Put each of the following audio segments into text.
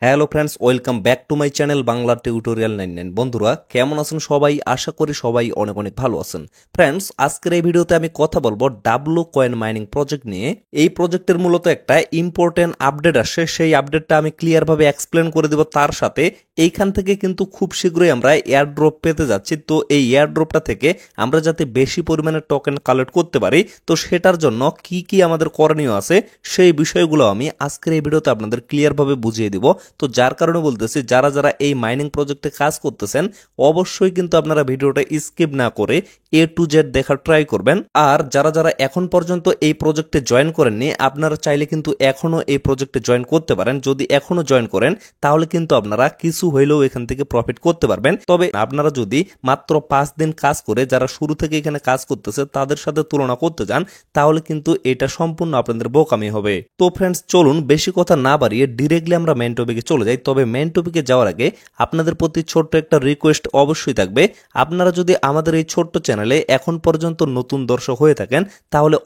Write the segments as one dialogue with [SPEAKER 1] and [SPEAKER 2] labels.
[SPEAKER 1] Hello friends, welcome back to my channel Bangla tutorial 99। বন্ধুরা কেমন আছেন সবাই? আশা করি সবাই অনেক অনেক ভালো আছেন। ফ্রেন্ডস, আজকের এই ভিডিওতে আমি কথা বলবো ডাব্লু কয়েন মাইনিং প্রজেক্ট নিয়ে। এই প্রজেক্টের মূলত একটা ইম্পর্টেন্ট আপডেট আসছে, সেই আপডেটটা আমি ক্লিয়ারভাবে এক্সপ্লেন করে দেব। তার সাথে এইখান থেকে কিন্তু খুব শীঘ্রই আমরা এয়ারড্রপ পেতে যাচ্ছি। তো এই এয়ারড্রপটা থেকে আমরা যাতে বেশি পরিমাণে টোকেন কালেক্ট করতে পারি, তো সেটার জন্য কি কি আমাদের করণীয় আছে সেই বিষয়গুলো আমি আজকের এই ভিডিওতে আপনাদের ক্লিয়ারভাবে বুঝিয়ে দিব। তো যার কারণে বলতেছি, যারা যারা এই মাইনিং প্রজেক্টে কাজ করতেছেন অবশ্যই কিন্তু আপনারা ভিডিওটা স্কিপ না করে এ টু জেড দেখার ট্রাই করবেন। আর যারা যারা এখন পর্যন্ত এই প্রজেক্টে জয়েন করেননি, আপনারা চাইলে কিন্তু এখনো এই প্রজেক্টে জয়েন করতে পারেন। যদি এখনো জয়েন করেন তাহলে কিন্তু আপনারা কিছু হইলেও এখান থেকে প্রফিট করতে পারবেন। তবে আপনারা যদি মাত্র 5 দিন কাজ করে যারা শুরু থেকে এখানে কাজ করতেছে তাদের সাথে তুলনা করতে যান, তাহলে কিন্তু এটা সম্পূর্ণ আপনাদের বোকামি হবে। তো ফ্রেন্ডস, চলুন বেশি কথা না বাড়িয়ে ডিরেক্টলি আমরা মেইন টপিকে চলে যাই। তবে মেইন টপিকে যাওয়ার আগে আপনাদের প্রতি ছোট্ট একটা রিকোয়েস্ট অবশ্যই থাকবে। আপনারা যদি আমাদের এই ছোট্ট চ্যানেলে এখন পর্যন্ত নতুন দর্শক হয়ে থাকেন তাহলে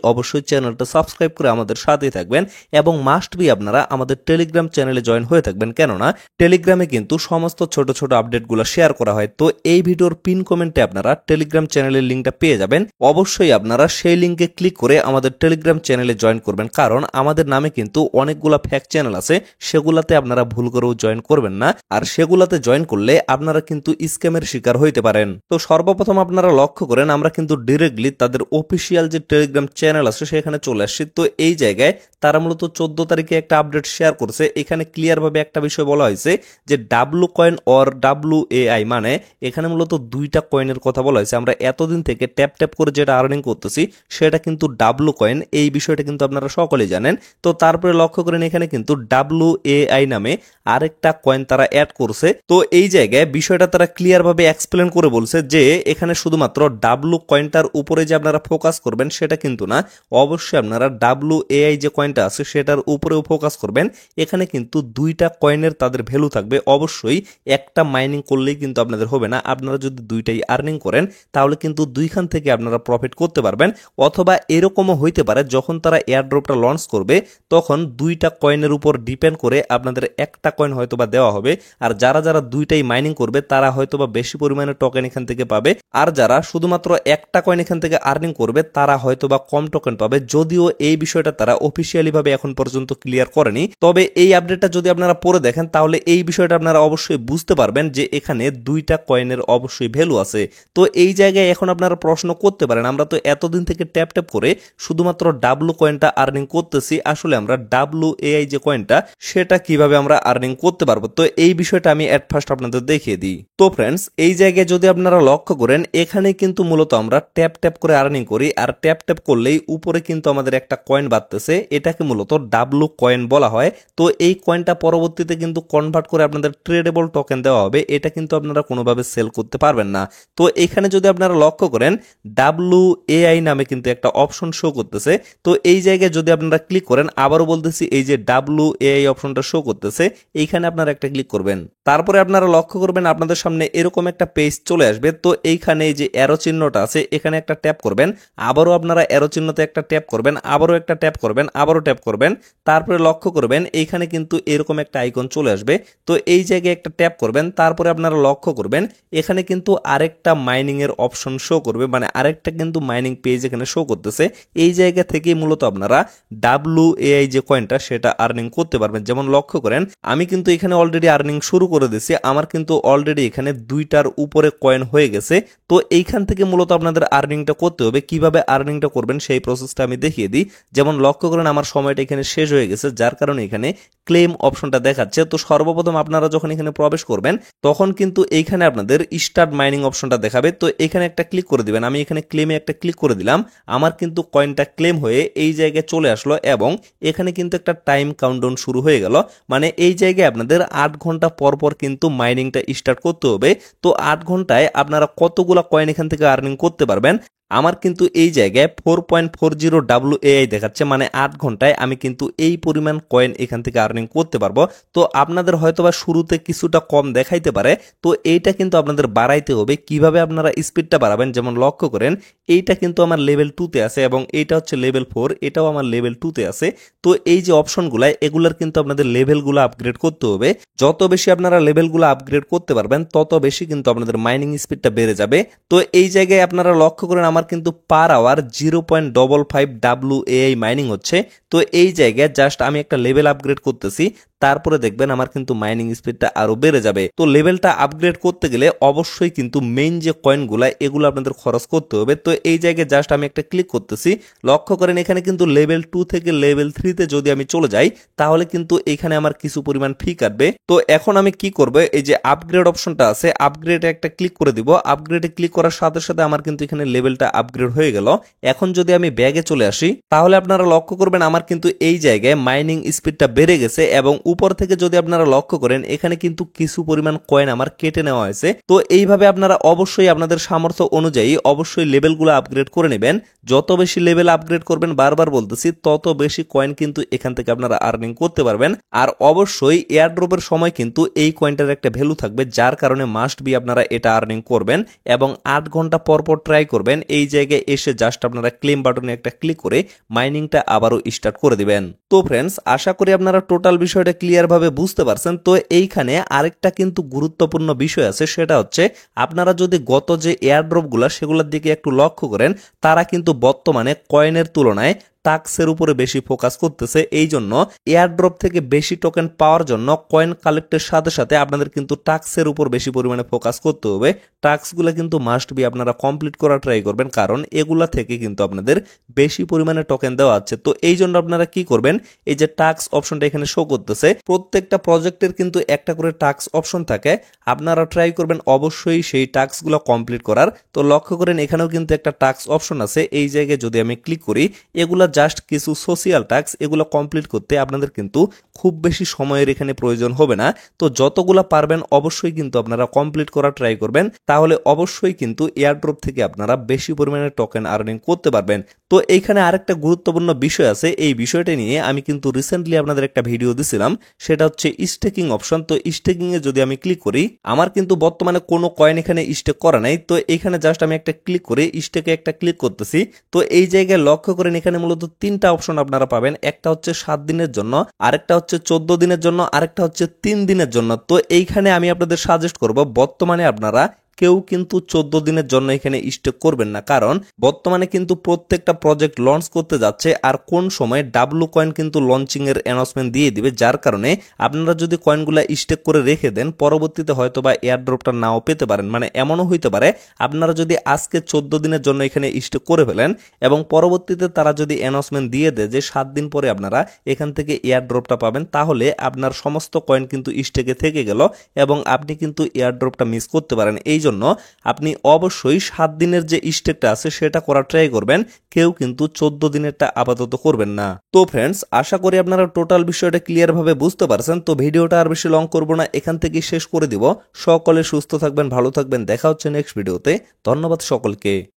[SPEAKER 1] অবশ্যই চ্যানেলটা সাবস্ক্রাইব করে আমাদের সাথেই থাকবেন এবং মাস্ট বি আপনারা আমাদের টেলিগ্রাম চ্যানেলে জয়েন হয়ে থাকবেন। কেননা টেলিগ্রামে কিন্তু সমস্ত ছোট ছোট আপডেটগুলো শেয়ার করা হয়। তো এই ভিডিওর পিন কমেন্টে আপনারা টেলিগ্রাম চ্যানেলের লিঙ্কটা পেয়ে যাবেন। অবশ্যই আপনারা সেই লিঙ্কে ক্লিক করে আমাদের টেলিগ্রাম চ্যানেলে জয়েন করবেন, কারণ আমাদের নামে কিন্তু অনেকগুলা ফ্যাক চ্যানেল আছে, সেগুলাতে আপনারা ভুল করেও জয়েন করবেন না। আর সেগুলাতে জয়েন করলে আপনারা কিন্তু স্ক্যামের শিকার হইতে পারেন। তো সর্বপ্রথম আপনারা লক্ষ্য করেন আমরা কিন্তু ডিরেক্টলি তাদের অফিসিয়াল যে টেলিগ্রাম চ্যানেল আছে সেখানে চলে আসছি। তো এই জায়গায় তারা মূলত 14 তারিখে একটা আপডেট শেয়ার করছে। এখানে ক্লিয়ার ভাবে একটা বিষয় বলা হয়েছে যে ডাব্লু কয়েন অর WAI, মানে এখানে মূলত দুইটা কয়েনের কথা বলা হয়েছে। আমরা এতদিন থেকে ট্যাপ ট্যাপ করে যেটা আর্নিং করতেছি সেটা কিন্তু ডাব্লু কয়েন, এই বিষয়টা কিন্তু আপনারা সকলেই জানেন। তো তারপরে লক্ষ্য করেন এখানে কিন্তু WAI নামে আরেকটা কয়েন তারা অ্যাড করছে। তো এই জায়গায় বিষয়টা তারা ক্লিয়ার ভাবে এক্সপ্লেন করে বলছে যে এখানে শুধুমাত্র ডাব্লু কয়েনটার উপরে যে আপনারা ফোকাস করবেন সেটা কিন্তু না, অবশ্যই আপনারা WAI যে কয়েনটা আছে সেটার উপরেও ফোকাস করবেন। এখানে কিন্তু দুইটা কয়েনের তাদের ভ্যালু থাকবে। অবশ্যই একটা মাইনিং করলেই কিন্তু আপনাদের হবে না, আপনারা যদি দুইটাই আর্নিং করেন তাহলে কিন্তু দুইখান থেকে আপনারা প্রফিট করতে পারবেন। অথবা এরকমও হইতে পারে যখন তারা এয়ারড্রপটা লঞ্চ করবে তখন দুইটা কয়েনের উপর ডিপেন্ড করে আপনাদের একটা কয়েন হয়তোবা দেওয়া হবে। আর যারা যারা দুইটাই মাইনিং করবে তারা হয়তোবা বেশি পরিমাণে টোকেন এখান থেকে পাবে, আর যারা শুধুমাত্র একটা কয়েন এখান থেকে আর্নিং করবে তারা হয়তোবা কম টোকেন পাবে। যদিও এই বিষয়টা তারা অফিসিয়ালি ভাবে এখন পর্যন্ত ক্লিয়ার করেনি, তবে এই আপডেটটা যদি আপনারা পড়ে দেখেন তাহলে এই বিষয়টা আপনারা অবশ্যই বুঝতে পারবেন যে এখানে দুইটা কয়েনের অবশ্যই ভ্যালু আছে। তো এই জায়গায় এখন আপনারা প্রশ্ন করতে পারেন, আমরা তো এতদিন থেকে ট্যাপ ট্যাপ করে শুধুমাত্র ডাব্লু কয়েনটা আর্নিং করতেছি, আসলে আমরা WAI যে কয়েনটা সেটা কিভাবে আমরা আর্নিং করতে পারবো? তো এই বিষয়টা আমি এট ফার্স্ট আপনাদের দেখিয়ে দিই। তো ফ্রেন্ডস, এই জায়গায় যদি আপনারা লক্ষ্য করেন এখানে কিন্তু মূলত আমরা ট্যাপ ট্যাপ করে আর্নিং করি, আর ট্যাপ ট্যাপ করলেই উপরে কিন্তু আমাদের একটা কয়েন বাড়তেছে, এটাকে মূলত ডাব্লু কয়েন বলা হয়। তো এই কয়েনটা পরবর্তীতে কিন্তু কনভার্ট করে আপনাদের ট্রেডেবল টোকেন দেওয়া হবে, এটা কিন্তু আপনারা কোনোভাবে সেল করতে পারবেন না। তো এখানে যদি আপনারা লক্ষ্য করেন WAI নামে কিন্তু একটা অপশন শো করতেছে। তো এই জায়গায় যদি আপনারা ক্লিক করেন, আবারও বলতেছি এই যে WAI অপশনটা শো করতেছে, এইখানে আপনারা একটা ক্লিক করবেন। তারপরে আপনারা লক্ষ্য করবেন আপনাদের সামনে এরকম একটা পেজ চলে আসবে। তো এইখানে এই যে অ্যারো চিহ্নটা আছে এখানে একটা ট্যাপ করবেন, আবারও আপনারা অ্যারো চিহ্নতে একটা ট্যাপ করবেন, আবারও একটা ট্যাপ করবেন, আবারও ট্যাপ করবেন। তারপরে লক্ষ্য করবেন এইখানে কিন্তু এরকম একটা আইকন চলে আসবে। তো এই জায়গায় একটা ট্যাপ করবেন, তারপরে আপনারা লক্ষ্য করবেন এখানে কিন্তু আরেকটা মাইনিং এর অপশন শো করবে, মানে আরেকটা কিন্তু মাইনিং পেজ এখানে শো করতেছে। এই জায়গা থেকে মূলত আপনারা WAI যে কয়েনটা সেটা আর্নিং করতে পারবেন। যেমন লক্ষ্য করেন আমি কিন্তু এখানে অলরেডি আর্নিং শুরু করে দিয়েছি, আমার কিন্তু অলরেডি এখানে দুইটার উপরে কয়েন হয়ে গেছে। তো এইখান থেকে মূলত আপনাদের আর্নিংটা করতে হবে। কিভাবে আর্নিংটা করবেন সেই প্রসেসটা আমি দেখিয়ে দিই। যেমন লক্ষ্য করেন আমার সময়টা এখানে শেষ হয়ে গেছে, যার কারণে এখানে ক্লেম অপশনটা দেখাচ্ছে। তো সর্বপ্রথম আপনারা যখন এখানে প্রবেশ করবেন তখন কিন্তু এইখানে আপনাদের স্টার্ট মাইনিং অপশনটা দেখাবে। তো এখানে একটা ক্লিক করে দিবেন, আমি এখানে ক্লেমে একটা ক্লিক করে দিলাম, আমার কিন্তু কয়েনটা ক্লেম হয়ে এই জায়গায় চলে আসলো এবং এখানে কিন্তু একটা টাইম কাউন্টডাউন শুরু হয়ে গেল। মানে এই জায়গায় আপনাদের 8 ঘন্টা পর পর কিন্তু মাইনিংটা স্টার্ট করতে হবে। তো 8 ঘন্টায় আপনারা কতগুলা কয়েন এখান থেকে আর্নিং করতে পারবেন আমার কিন্তু এই জায়গায় 4.40 WAI দেখাচ্ছে, মানে 8 ঘন্টায় আমি কিন্তু এই পরিমাণ কয়েন এখান থেকে আর্নিং করতে পারবো। তো আপনাদের হয়তোবা শুরুতে কিছুটা কম দেখাইতে পারে, তো এইটা কিন্তু আপনাদের বাড়াইতে হবে। কিভাবে আপনারা স্পিডটা বাড়াবেন, যেমন লক্ষ্য করেন এইটা কিন্তু আমার লেভেল 2তে আছে এবং এইটা হচ্ছে লেভেল 4, এটাও আমার লেভেল 2তে আছে। তো এই যে অপশনগুলো, এগুলার কিন্তু আপনাদের লেভেলগুলো আপগ্রেড করতে হবে। যত বেশি আপনারা লেভেলগুলো আপগ্রেড করতে পারবেন তত বেশি কিন্তু আপনাদের মাইনিং স্পিডটা বেড়ে যাবে। তো এই জায়গায় আপনারা লক্ষ্য করেন আমার কিন্তু পার আওয়ার 0.55 WAI মাইনিং হচ্ছে। তো এই জায়গায় জাস্ট আমি একটা লেভেল আপগ্রেড করতেছি, তারপরে দেখবেন আমার কিন্তু মাইনিং স্পিডটা আরো বেড়ে যাবে। তো লেভেলটা আপগ্রেড করতে গেলে অবশ্যই কিন্তু মেইন যে কয়েনগুলা এগুলো আপনাদের খরচ করতে হবে। তো এই জায়গায় জাস্ট আমি একটা ক্লিক করতেছি, লক্ষ্য করেন এখানে কিন্তু লেভেল 2 থেকে লেভেল 3তে যদি আমি চলে যাই তাহলে কিন্তু এখানে আমার কিছু পরিমাণ ফি কাটবে। তো এখন আমি কি করব, এই যে আপগ্রেড অপশনটা আছে, আপগ্রেডে একটা ক্লিক করে দিব। আপগ্রেডে ক্লিক করার সাথে সাথে আমার কিন্তু এখানে লেভেলটা আপগ্রেড হয়ে গেল। এখন যদি আমি ব্যাগে চলে আসি তাহলে আপনারা লক্ষ্য করবেন আমার কিন্তু এই জায়গায় মাইনিং স্পিডটা বেড়ে গেছে এবং উপর থেকে যদি আপনারা লক্ষ্য করেন এখানে কিন্তু কিছু পরিমাণ কয়েন আমার কেটে নেওয়া হয়েছে। তো এইভাবে আপনারা অবশ্যই আপনাদের সামর্থ্য অনুযায়ী অবশ্যই লেভেলগুলো আপগ্রেড করে নেবেন। যত বেশি লেভেল আপগ্রেড করবেন, বারবার বলতেছি, তত বেশি কয়েন কিন্তু এখান থেকে আপনারা আর্নিং করতে পারবেন। আর অবশ্যই এয়ারড্রপের সময় কিন্তু এই কয়েনটার একটা ভ্যালু থাকবে, যার কারণে মাস্ট বি আপনারা এটা আর্নিং করবেন এবং 8 ঘন্টা পর পর ট্রাই করবেন। এই জায়গায় এসে জাস্ট আপনারা ক্লেম বাটনে একটা ক্লিক করে মাইনিংটা আবারও স্টার্ট করে দিবেন। তো ফ্রেন্ডস, আশা করি আপনারা টোটাল বিষয়টা ক্লিয়ার ভাবে বুঝতে পারছেন। তো এইখানে আরেকটা কিন্তু গুরুত্বপূর্ণ বিষয় আছে, সেটা হচ্ছে আপনারা যদি গত যে এয়ারড্রপগুলো সেগুলোর দিকে একটু লক্ষ্য করেন, তারা কিন্তু বর্তমানে কয়েনের তুলনায় টাক্সের উপরে বেশি ফোকাস করতেছে। এই জন্য এয়ারড্রপ থেকে বেশি টোকেন পাওয়ার জন্য কয়েন কালেক্টের সাথে সাথে আপনাদের কিন্তু টাক্সের উপর বেশি পরিমাণে ফোকাস করতে হবে। টাস্কগুলো কিন্তু মাস্ট বি আপনারা কমপ্লিট করা ট্রাই করবেন, কারণ এগুলা থেকে কিন্তু আপনাদের বেশি পরিমাণে টোকেন দেওয়া আছে। তো এই জন্য আপনারা কি করবেন, এই যে টাস্ক অপশনটা এখানে শো করতেছে, প্রত্যেকটা প্রজেক্টের কিন্তু একটা করে টাস্ক অপশন থাকে। আপনারা ট্রাই করবেন অবশ্যই সেই টাস্কগুলো কমপ্লিট করার। তো লক্ষ্য করেন এখানেও কিন্তু একটা টাস্ক অপশন আছে। এই জায়গায় যদি আমি ক্লিক করি, এগুলা জাস্ট কিছু সোশিয়াল টাস্ক, এগুলো কমপ্লিট করতে আপনাদের কিন্তু খুব বেশি সময়ের এখানে প্রয়োজন হবে না। তো যতগুলা পারবেন অবশ্যই কিন্তু আপনারা কমপ্লিট করা ট্রাই করবেন, তাহলে অবশ্যই কিন্তু এয়ারড্রপ থেকে আপনারা বেশি পরিমাণে টোকেন আর্নিং করতে পারবেন। তো এইখানে আরেকটা গুরুত্বপূর্ণ বিষয় আছে, এই বিষয়টা নিয়ে আমি কিন্তু রিসেন্টলি আপনাদের একটা ভিডিও দিছিলাম, সেটা হচ্ছে স্টেকিং অপশন। তো স্টেকিং এ যদি আমি ক্লিক করি, আমার কিন্তু বর্তমানে কোনো কয়েন এখানে স্টেক করা নাই। তো এখানে জাস্ট আমি একটা ক্লিক করে স্টেকে একটা ক্লিক করতেছি। তো এই জায়গায় লক্ষ্য করেন এখানে মূলত 3টা অপশন আপনারা পাবেন। একটা হচ্ছে 7 দিনের জন্য, আরেকটা হচ্ছে 14 দিনের জন্য, আরেকটা হচ্ছে 3 দিনের জন্য। তো এইখানে আমি আপনাদের সাজেস্ট করব বর্তমানে আপনারা কেউ কিন্তু 14 দিনের জন্য এখানে স্টেক করবেন না, কারণ বর্তমানে কিন্তু প্রত্যেকটা প্রজেক্ট লঞ্চ করতে যাচ্ছে আর কোন সময় ডাব্লু কয়েন কিন্তু লঞ্চিং এর অ্যানাউন্সমেন্ট দিয়ে দিবে, যার কারণে আপনারা যদি কয়েনগুলা স্টেক করে রেখে দেন পরবর্তীতে হয়তো বা এয়ারড্রপটা নাও পেতে পারেন। মানে এমনও হইতে পারে আপনারা যদি আজকে 14 দিনের জন্য এখানে স্টেক করে ফেলেন এবং পরবর্তীতে তারা যদি অ্যানাউন্সমেন্ট দিয়ে দেয় যে 7 দিন পরে আপনারা এখান থেকে এয়ারড্রপটা পাবেন, তাহলে আপনার সমস্ত কয়েন কিন্তু স্টেকে থেকে গেল এবং আপনি কিন্তু এয়ারড্রপটা মিস করতে পারেন। এই জন্য আপনি অবশ্যই 7 দিনের যে স্টেকটা আছে সেটা করা ট্রাই করবেন, কেউ কিন্তু 14 দিনেরটা আপাতত করবেন না। তো ফ্রেন্ডস, আশা করি আপনারা টোটাল বিষয়টা ক্লিয়ার ভাবে বুঝতে পারছেন। তো ভিডিওটা আর বেশি লং করব না, এখান থেকেই শেষ করে দিব। সকলে সুস্থ থাকবেন, ভালো থাকবেন, দেখা হচ্ছে নেক্সট ভিডিওতে। ধন্যবাদ সকলকে।